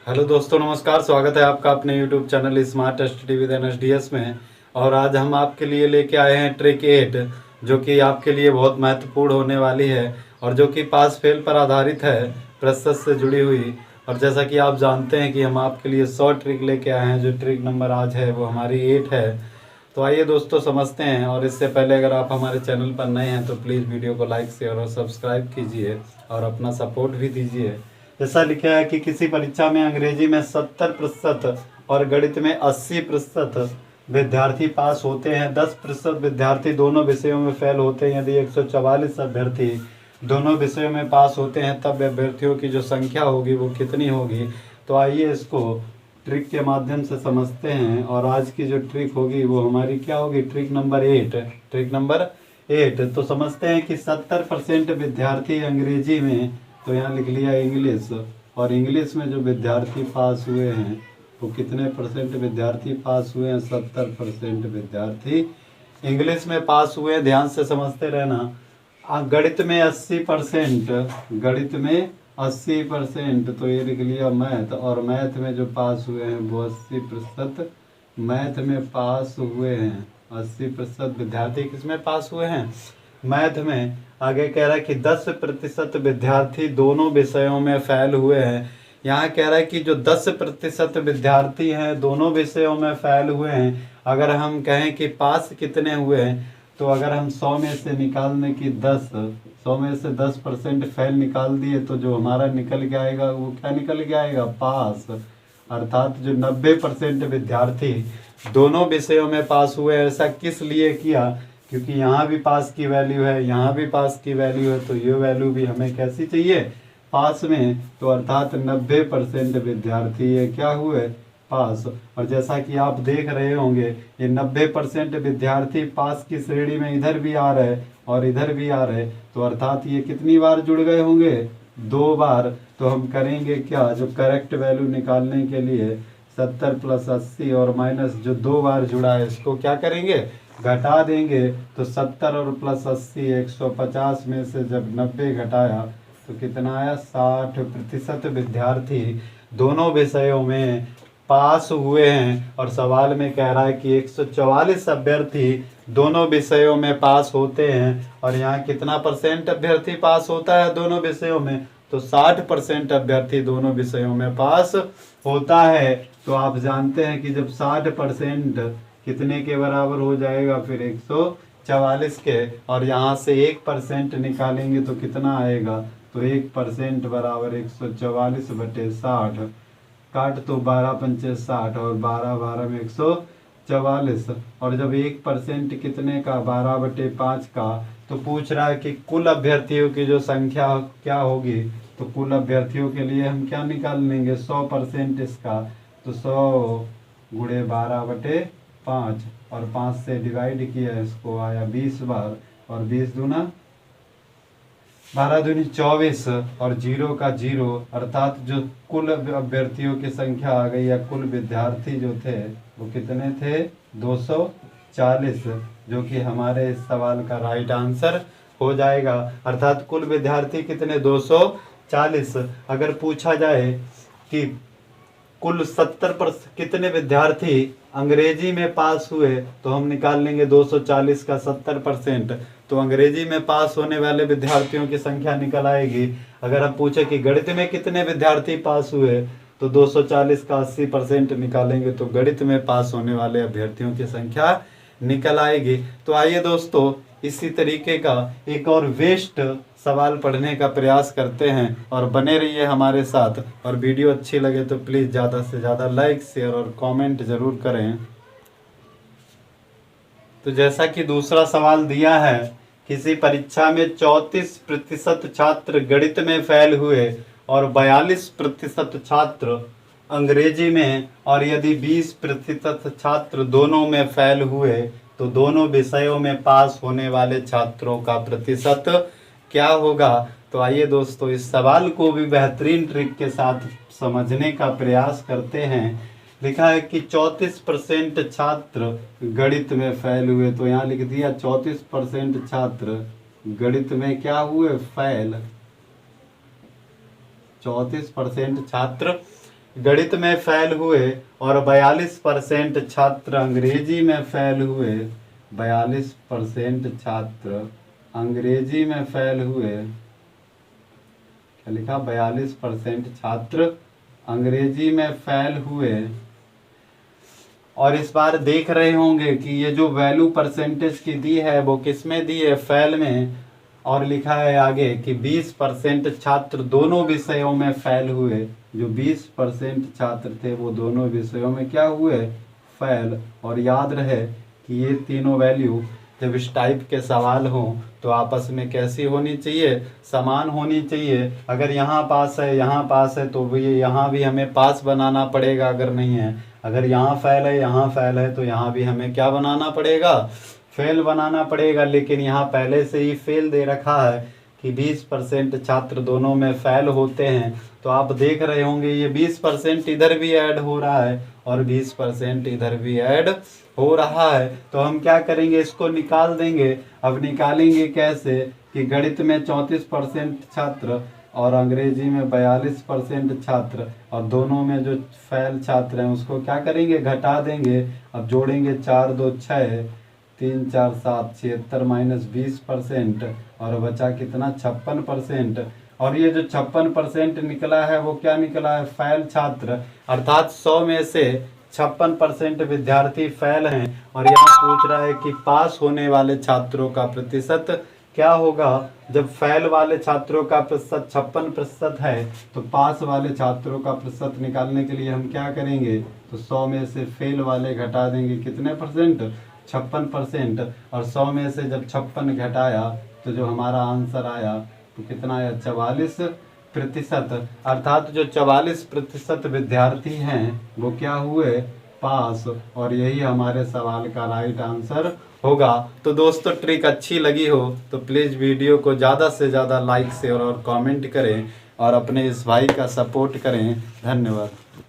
Hello दोस्तों, नमस्कार। स्वागत है आपका अपने YouTube channel smart study with NSDS में। और आज हम आपके लिए लेके आए हैं ट्रिक 8, जो कि आपके लिए बहुत महत्वपूर्ण होने वाली है और जो कि पास फेल पर आधारित है, प्रतिशत से जुड़ी हुई। और जैसा कि आप जानते हैं कि हम आपके लिए 100 ट्रिक लेके आए हैं। जो ट्रिक नंबर आज है वो हमारी 8 है। तो आइए दोस्तों समझते हैं। और इससे पहले अगर आप हमारे चैनल पर नए हैं तो प्लीज़ वीडियो को लाइक, शेयर और सब्सक्राइब कीजिए और अपना सपोर्ट भी दीजिए। जैसा लिखा है कि किसी परीक्षा में अंग्रेजी में 70% और गणित में 80% विद्यार्थी पास होते हैं, 10% विद्यार्थी दोनों विषयों में फेल होते हैं। यदि 144 अभ्यर्थी दोनों विषयों में पास होते हैं तब अभ्यर्थियों की जो संख्या होगी वो कितनी होगी। तो आइए इसको ट्रिक के माध्यम से समझते हैं। और आज की जो ट्रिक होगी वो हमारी क्या होगी, ट्रिक नंबर 8। ट्रिक नंबर 8 तो समझते हैं कि 70% विद्यार्थी अंग्रेजी में, तो यहाँ लिख लिया इंग्लिश, और इंग्लिश में जो विद्यार्थी पास हुए हैं वो कितने परसेंट विद्यार्थी पास हुए हैं, 70% विद्यार्थी इंग्लिश में पास हुए हैं। ध्यान से समझते रहना। गणित में 80%, गणित में 80%, तो ये लिख लिया मैथ। और मैथ में जो पास हुए हैं वो 80% मैथ में पास हुए हैं। 80% विद्यार्थी किस में पास हुए हैं, मैथ में। आगे कह रहा है कि 10% विद्यार्थी दोनों विषयों में फेल हुए हैं। यहाँ कह रहा है कि जो 10% विद्यार्थी हैं दोनों विषयों में फेल हुए हैं। अगर हम कहें कि पास कितने हुए हैं, तो अगर हम 100 में से निकाल दें कि 100 में से 10% फेल निकाल दिए तो जो हमारा निकल के आएगा वो क्या निकल के आएगा, पास। अर्थात जो 90% विद्यार्थी दोनों विषयों में पास हुए। ऐसा किस लिए किया, क्योंकि यहाँ भी पास की वैल्यू है, यहाँ भी पास की वैल्यू है, तो ये वैल्यू भी हमें कैसी चाहिए, पास में। तो अर्थात 90% विद्यार्थी ये क्या हुए, पास। और जैसा कि आप देख रहे होंगे ये 90% विद्यार्थी पास की श्रेणी में इधर भी आ रहे और इधर भी आ रहे, तो अर्थात ये कितनी बार जुड़ गए होंगे, 2 बार। तो हम करेंगे क्या, जो करेक्ट वैल्यू निकालने के लिए 70 + 80 और माइनस जो 2 बार जुड़ा है इसको क्या करेंगे, घटा देंगे। तो 70 और प्लस 80, 150 में से जब 90 घटाया तो कितना आया, 60% विद्यार्थी दोनों विषयों में पास हुए हैं। और सवाल में कह रहा है कि 144 अभ्यर्थी दोनों विषयों में पास होते हैं। और यहाँ कितना परसेंट अभ्यर्थी पास होता है दोनों विषयों में, तो 60% अभ्यर्थी दोनों विषयों में पास होता है। तो आप जानते हैं कि जब 60% कितने के बराबर हो जाएगा, फिर 144 के, और यहाँ से 1% निकालेंगे तो कितना आएगा, तो 1% बराबर 144/60। काट तो 12 पंचे 60 और 12 12 में 144। और जब 1% कितने का, 12/5 का, तो पूछ रहा है कि कुल अभ्यर्थियों की जो संख्या क्या होगी। तो कुल अभ्यर्थियों के लिए हम क्या निकाल लेंगे, 100% इसका, तो 100 गुणे 12/5 और 5 से डिवाइड किया इसको, आया 20 बार। और 20 दूना 12 दूनी 24 और 0 का 0, अर्थात जो कुल अभ्यर्थियों की संख्या आ गई या कुल विद्यार्थी जो थे वो कितने थे, 240, जो कि हमारे इस सवाल का राइट आंसर हो जाएगा। अर्थात कुल विद्यार्थी कितने, 240। अगर पूछा जाए कि कुल 70% कितने विद्यार्थी अंग्रेजी में पास हुए, तो हम निकाल लेंगे 240 का 70%, तो अंग्रेजी में पास होने वाले विद्यार्थियों की संख्या निकल आएगी। अगर हम पूछे कि गणित में कितने विद्यार्थी पास हुए, तो 240 का 80% निकालेंगे तो गणित में पास होने वाले अभ्यर्थियों की संख्या निकल आएगी। तो आइए दोस्तों इसी तरीके का एक और वेस्ट सवाल पढ़ने का प्रयास करते हैं और बने रहिए हमारे साथ। और वीडियो अच्छी लगे तो प्लीज़ ज़्यादा से ज़्यादा लाइक, शेयर और कमेंट ज़रूर करें। तो जैसा कि दूसरा सवाल दिया है, किसी परीक्षा में 34% छात्र गणित में फेल हुए और 42% छात्र अंग्रेजी में, और यदि 20% छात्र दोनों में फेल हुए तो दोनों विषयों में पास होने वाले छात्रों का प्रतिशत क्या होगा। तो आइए दोस्तों इस सवाल को भी बेहतरीन ट्रिक के साथ समझने का प्रयास करते हैं। लिखा है कि 34% छात्र गणित में फेल हुए, तो यहाँ लिख दिया 34% छात्र गणित में क्या हुए, फेल। 34% छात्र गणित में फेल हुए और 42% छात्र अंग्रेजी में फेल हुए। 42% छात्र अंग्रेजी में फेल हुए। क्या लिखा? 42% छात्र अंग्रेजी में फेल हुए। और इस बार देख रहे होंगे कि ये जो वैल्यू परसेंटेज की दी है वो किस में दी है? फेल में। और लिखा है आगे कि 20% छात्र दोनों विषयों में फेल हुए। जो 20% छात्र थे वो दोनों विषयों में क्या हुए? फेल। और याद रहे कि ये तीनों वैल्यू जब इस टाइप के सवाल हों तो आपस में कैसी होनी चाहिए? समान होनी चाहिए। अगर यहाँ पास है यहाँ पास है तो ये यहाँ भी हमें पास बनाना पड़ेगा। अगर नहीं है, अगर यहाँ फेल है यहाँ फेल है तो यहाँ भी हमें क्या बनाना पड़ेगा? फेल बनाना पड़ेगा। लेकिन यहाँ पहले से ही फेल दे रखा है कि 20% छात्र दोनों में फेल होते हैं। तो आप देख रहे होंगे ये 20% इधर भी ऐड हो रहा है और 20% इधर भी ऐड हो रहा है। तो हम क्या करेंगे? इसको निकाल देंगे। अब निकालेंगे कैसे? कि गणित में 34% छात्र और अंग्रेजी में 42% छात्र और दोनों में जो फेल छात्र हैं उसको क्या करेंगे? घटा देंगे। अब जोड़ेंगे 4 2 6 3 4 7 76 माइनस 20% और बचा कितना? 56%। और ये जो 56% निकला है वो क्या निकला है? फेल छात्र। अर्थात 100 में से 56% विद्यार्थी फेल हैं। और यहाँ पूछ रहा है कि पास होने वाले छात्रों का प्रतिशत क्या होगा? जब फेल वाले छात्रों का प्रतिशत 56% है तो पास वाले छात्रों का प्रतिशत निकालने के लिए हम क्या करेंगे? तो 100 में से फेल वाले घटा देंगे। कितने परसेंट? 56%। और 100 में से जब 56 घटाया तो जो हमारा आंसर आया तो कितना आया? 44%। अर्थात जो 44% विद्यार्थी हैं वो क्या हुए? पास। और यही हमारे सवाल का राइट आंसर होगा। तो दोस्तों ट्रिक अच्छी लगी हो तो प्लीज़ वीडियो को ज़्यादा से ज़्यादा लाइक शेयर और कमेंट करें और अपने इस भाई का सपोर्ट करें। धन्यवाद।